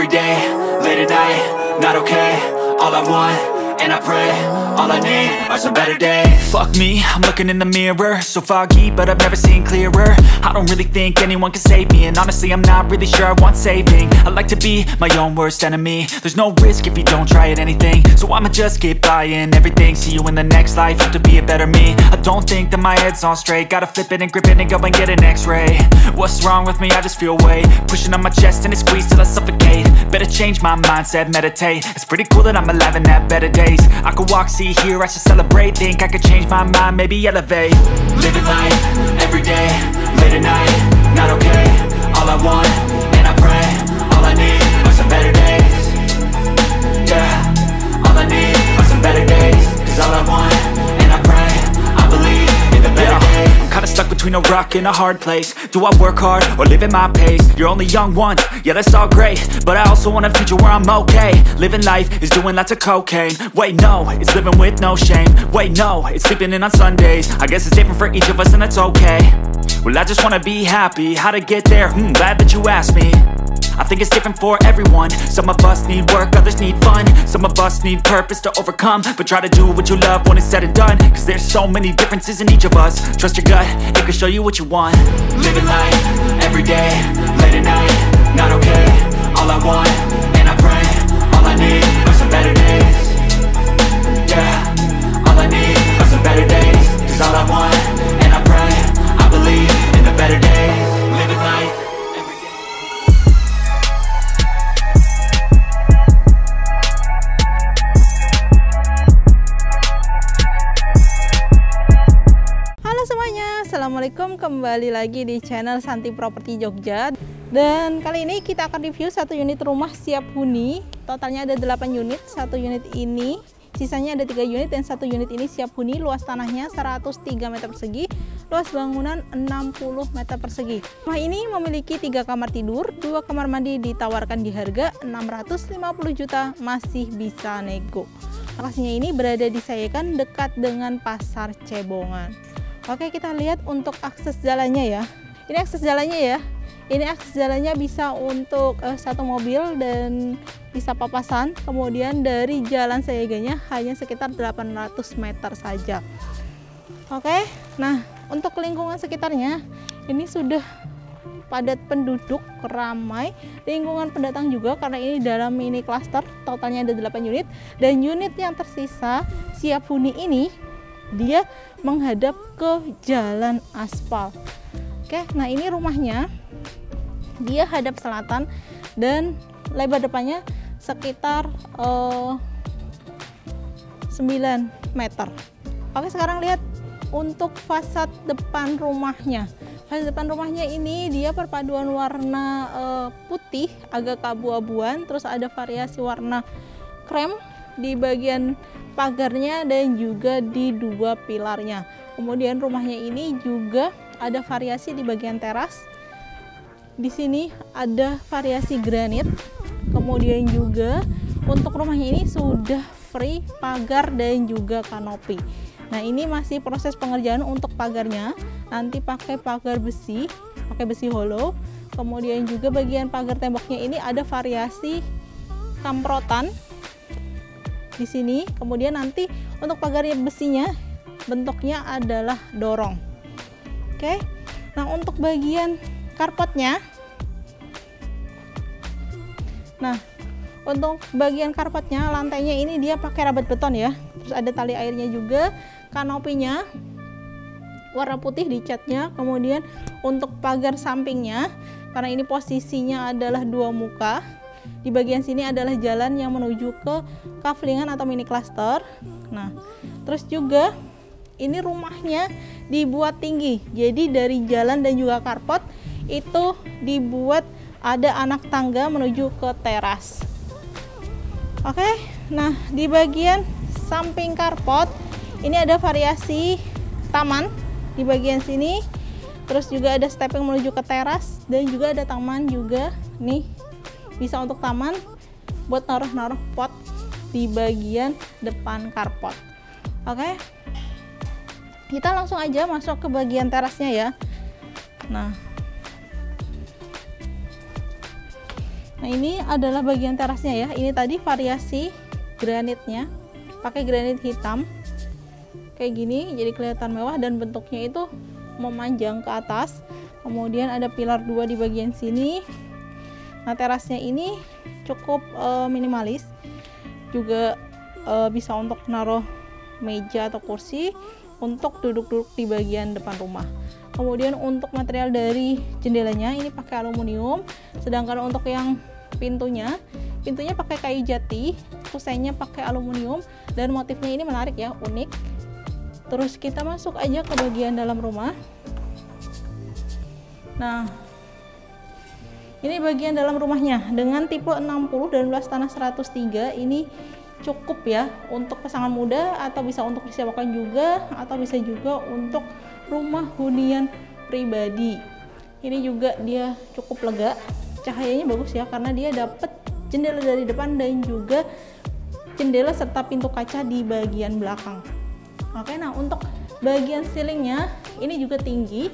every day, late at night, not okay. All I want, and I pray, all I need are some better days. Fuck me, I'm looking in the mirror, so foggy, but I've never seen clearer. I don't really think anyone can save me, and honestly I'm not really sure I want saving. I like to be my own worst enemy. There's no risk if you don't try at anything, so I'ma just keep buying everything. See you in the next life, have to be a better me. I don't think that my head's on straight, gotta flip it and grip it and go and get an x-ray. What's wrong with me? I just feel weight pushing on my chest and it squeezes till I suffocate. Better change my mindset, meditate. It's pretty cool that I'm alive and have better days. I could walk, see, hear, I should celebrate. Think I could change my mind, maybe elevate. Living life, every day, late at night, not okay. All I want, and I pray, all I need are some better days. Yeah, all I need are some better days. Cause all I want, and I pray, I believe in the better days. I'm kinda stuck between a rock and a hard place. Do I work hard or live at my pace? You're only young once, yeah that's all great, but I also want a future where I'm okay. Living life is doing lots of cocaine. Wait no, it's living with no shame. Wait no, it's sleeping in on Sundays. I guess it's different for each of us and that's okay. Well I just wanna be happy, how to get there? Glad that you asked me. I think it's different for everyone. Some of us need work, others need fun. Some of us need purpose to overcome. But try to do what you love when it's said and done. Cause there's so many differences in each of us. Trust your gut, it can show you what you want. Living life, every day, late at night, not okay. All I want, and I pray, all I need are some better days. Yeah, all I need are some better days. Cause all I want, and I pray, I believe in the better days. Living life. Assalamualaikum, kembali lagi di channel Santi Property Jogja. Dan kali ini kita akan review satu unit rumah siap huni. Totalnya ada 8 unit. Satu unit ini sisanya ada 3 unit dan satu unit ini siap huni. Luas tanahnya 103 meter persegi, luas bangunan 60 meter persegi. Rumah ini memiliki 3 kamar tidur, 2 kamar mandi, ditawarkan di harga 650 juta, masih bisa nego. Lokasinya ini berada di Sayekan, dekat dengan Pasar Cebongan. Oke, kita lihat untuk akses jalannya ya. Ini akses jalannya ya. Ini akses jalannya bisa untuk satu mobil dan bisa papasan. Kemudian dari jalan Sayeganya hanya sekitar 800 meter saja. Oke, nah untuk lingkungan sekitarnya ini sudah padat penduduk, ramai. Lingkungan pendatang juga karena ini dalam mini cluster. Totalnya ada 8 unit. Dan unit yang tersisa siap huni ini dia menghadap ke jalan aspal. Oke, nah ini rumahnya dia hadap selatan dan lebar depannya sekitar 9 meter. Oke, sekarang lihat untuk fasad depan rumahnya. Fasad depan rumahnya ini dia perpaduan warna putih agak keabu-abuan, terus ada variasi warna krem di bagian pagarnya dan juga di 2 pilarnya. Kemudian rumahnya ini juga ada variasi di bagian teras. Di sini ada variasi granit. Kemudian juga untuk rumahnya ini sudah free pagar dan juga kanopi. Nah, ini masih proses pengerjaan untuk pagarnya. Nanti pakai pagar besi, pakai besi hollow. Kemudian juga bagian pagar temboknya ini ada variasi kamprotan di sini. Kemudian nanti untuk pagarnya besinya bentuknya adalah dorong. Oke. Nah, untuk bagian karpetnya, nah untuk bagian karpetnya lantainya ini dia pakai rabat beton ya. Terus ada tali airnya juga. Kanopinya warna putih di catnya. Kemudian untuk pagar sampingnya, karena ini posisinya adalah 2 muka, di bagian sini adalah jalan yang menuju ke kaflingan atau mini cluster. Nah, terus juga ini rumahnya dibuat tinggi. Jadi dari jalan dan juga karpet itu dibuat ada anak tangga menuju ke teras. Oke, nah di bagian samping karpet ini ada variasi taman di bagian sini. Terus juga ada stepping menuju ke teras dan juga ada taman juga nih. Bisa untuk taman buat naruh-naruh pot di bagian depan karpet. Oke, kita langsung aja masuk ke bagian terasnya ya. Nah Nah, ini adalah bagian terasnya ya. Ini tadi variasi granitnya, pakai granit hitam kayak gini, jadi kelihatan mewah dan bentuknya itu memanjang ke atas. Kemudian ada pilar 2 di bagian sini. Nah, terasnya ini cukup minimalis, juga bisa untuk naruh meja atau kursi untuk duduk-duduk di bagian depan rumah. Kemudian untuk material dari jendelanya ini pakai aluminium, sedangkan untuk yang pintunya pakai kayu jati, kusainya pakai aluminium, dan motifnya ini menarik ya, unik. Terus kita masuk aja ke bagian dalam rumah. Nah, ini bagian dalam rumahnya dengan tipe 60 dan luas tanah 103. Ini cukup ya untuk pasangan muda, atau bisa untuk disewakan juga, atau bisa juga untuk rumah hunian pribadi. Ini juga dia cukup lega, cahayanya bagus ya karena dia dapat jendela dari depan dan juga jendela serta pintu kaca di bagian belakang. Oke, nah untuk bagian ceilingnya ini juga tinggi,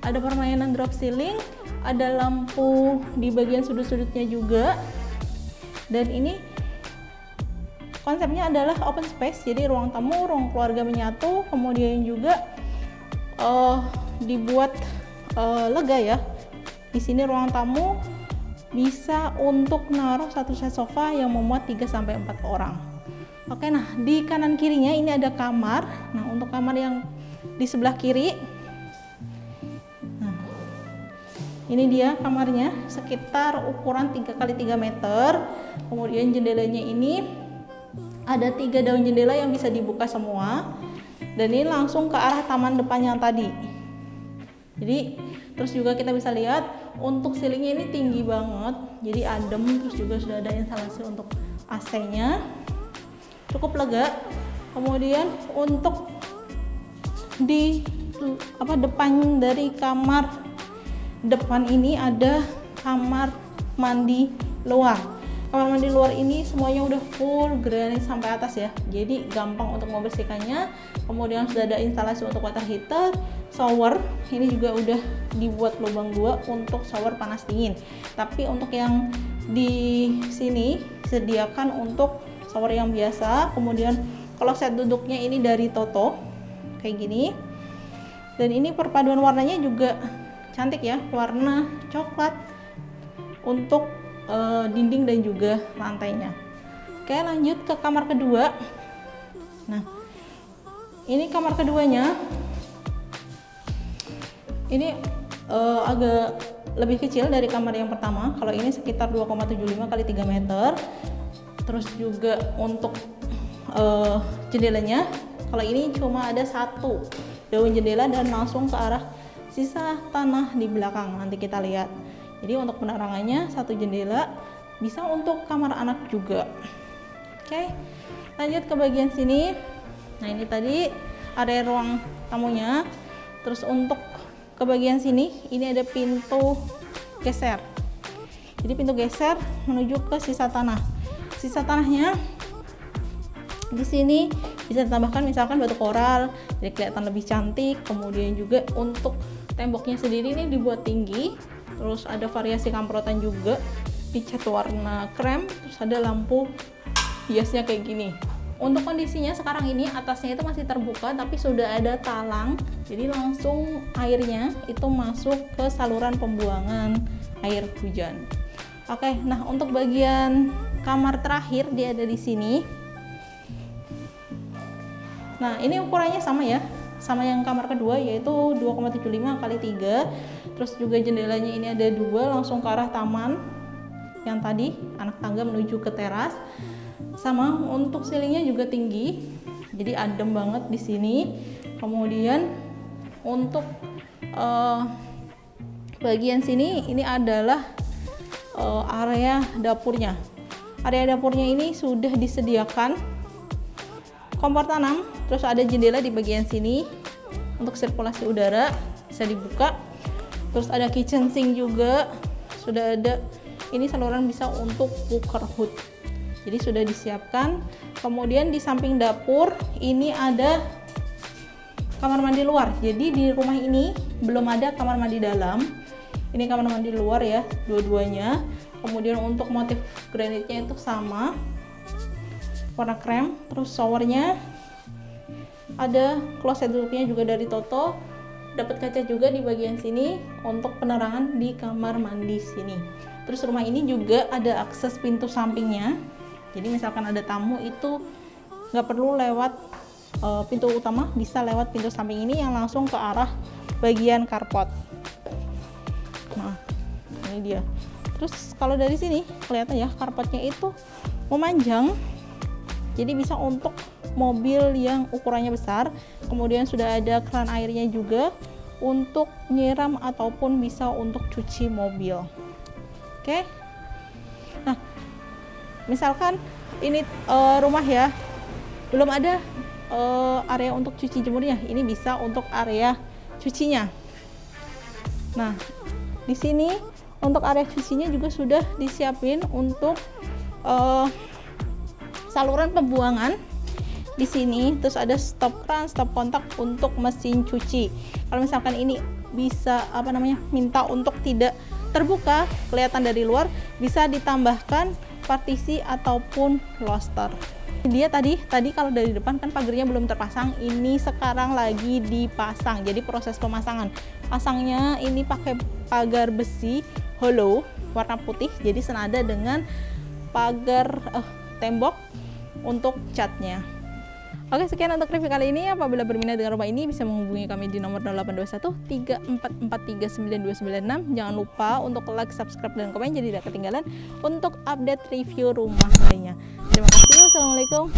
ada permainan drop ceiling, ada lampu di bagian sudut-sudutnya juga, dan ini konsepnya adalah open space, jadi ruang tamu, ruang keluarga menyatu. Kemudian juga dibuat lega ya. Di sini ruang tamu bisa untuk naruh satu set sofa yang memuat 3-4 orang. Oke, nah di kanan kirinya ini ada kamar. Nah, untuk kamar yang di sebelah kiri, nah, ini dia kamarnya, sekitar ukuran 3x3 meter. Kemudian jendelanya ini ada 3 daun jendela yang bisa dibuka semua, dan ini langsung ke arah taman depan yang tadi. Jadi terus juga kita bisa lihat untuk ceilingnya ini tinggi banget, jadi adem. Terus juga sudah ada instalasi untuk AC-nya, cukup lega. Kemudian untuk di depan dari kamar depan ini ada kamar mandi luar. Kamar mandi luar ini semuanya udah full granit sampai atas ya, jadi gampang untuk membersihkannya. Kemudian sudah ada instalasi untuk water heater, shower. Ini juga udah dibuat lubang 2 untuk shower panas dingin. Tapi untuk yang di sini sediakan untuk shower yang biasa. Kemudian kalau set duduknya ini dari Toto kayak gini. Dan ini perpaduan warnanya juga cantik ya, warna coklat untuk dinding dan juga lantainya. Oke, lanjut ke kamar kedua. Nah, ini kamar keduanya ini agak lebih kecil dari kamar yang pertama. Kalau ini sekitar 2,75 x 3 meter. Terus juga untuk jendelanya, kalau ini cuma ada 1 daun jendela dan langsung ke arah sisa tanah di belakang. Nanti kita lihat. Jadi untuk penerangannya 1 jendela, bisa untuk kamar anak juga. Oke, lanjut ke bagian sini. Nah, ini tadi area ruang tamunya. Terus untuk ke bagian sini, ini ada pintu geser. Jadi pintu geser menuju ke sisa tanah. Sisa tanahnya di sini bisa ditambahkan misalkan batu koral, jadi kelihatan lebih cantik. Kemudian juga untuk temboknya sendiri ini dibuat tinggi. Terus ada variasi kamprotan juga, dicat warna krem. Terus ada lampu hiasnya kayak gini. Untuk kondisinya sekarang ini atasnya itu masih terbuka, tapi sudah ada talang, jadi langsung airnya itu masuk ke saluran pembuangan air hujan. Oke, nah untuk bagian kamar terakhir dia ada di sini. Nah, ini ukurannya sama ya, sama yang kamar kedua, yaitu 2,75 x 3. Terus juga jendelanya ini ada 2 langsung ke arah taman yang tadi, anak tangga menuju ke teras. Sama untuk ceilingnya juga tinggi, jadi adem banget di sini. Kemudian untuk bagian sini ini adalah area dapurnya. Area dapurnya ini sudah disediakan kompor tanam, terus ada jendela di bagian sini untuk sirkulasi udara bisa dibuka. Terus ada kitchen sink juga, sudah ada ini saluran bisa untuk cooker hood, jadi sudah disiapkan. Kemudian di samping dapur ini ada kamar mandi luar. Jadi di rumah ini belum ada kamar mandi dalam, ini kamar mandi luar ya, dua-duanya. Kemudian untuk motif granitnya itu sama, warna krem. Terus showernya ada closet loopnya juga dari Toto. Dapat kaca juga di bagian sini untuk penerangan di kamar mandi sini. Terus rumah ini juga ada akses pintu sampingnya. Jadi misalkan ada tamu itu nggak perlu lewat pintu utama, bisa lewat pintu samping ini yang langsung ke arah bagian carport. Nah, ini dia. Terus kalau dari sini kelihatan ya, carportnya itu memanjang. Jadi bisa untuk mobil yang ukurannya besar. Kemudian sudah ada keran airnya juga untuk nyiram ataupun bisa untuk cuci mobil. Oke. Nah, misalkan ini rumah ya, belum ada area untuk cuci jemurnya. Ini bisa untuk area cucinya. Nah, di sini untuk area cucinya juga sudah disiapin untuk saluran pembuangan di sini. Terus ada stop keran, stop kontak untuk mesin cuci. Kalau misalkan ini bisa minta untuk tidak terbuka, kelihatan dari luar, bisa ditambahkan partisi ataupun loster. Dia tadi kalau dari depan kan pagarnya belum terpasang, ini sekarang lagi dipasang. Jadi proses pemasangan. Pasangnya ini pakai pagar besi hollow warna putih, jadi senada dengan pagar tembok untuk catnya. Oke, sekian untuk review kali ini. Apabila berminat dengan rumah ini bisa menghubungi kami di nomor 0821 3443 9296. Jangan lupa untuk like, subscribe, dan komen jadi tidak ketinggalan untuk update review rumah lainnya. Terima kasih. Wassalamualaikum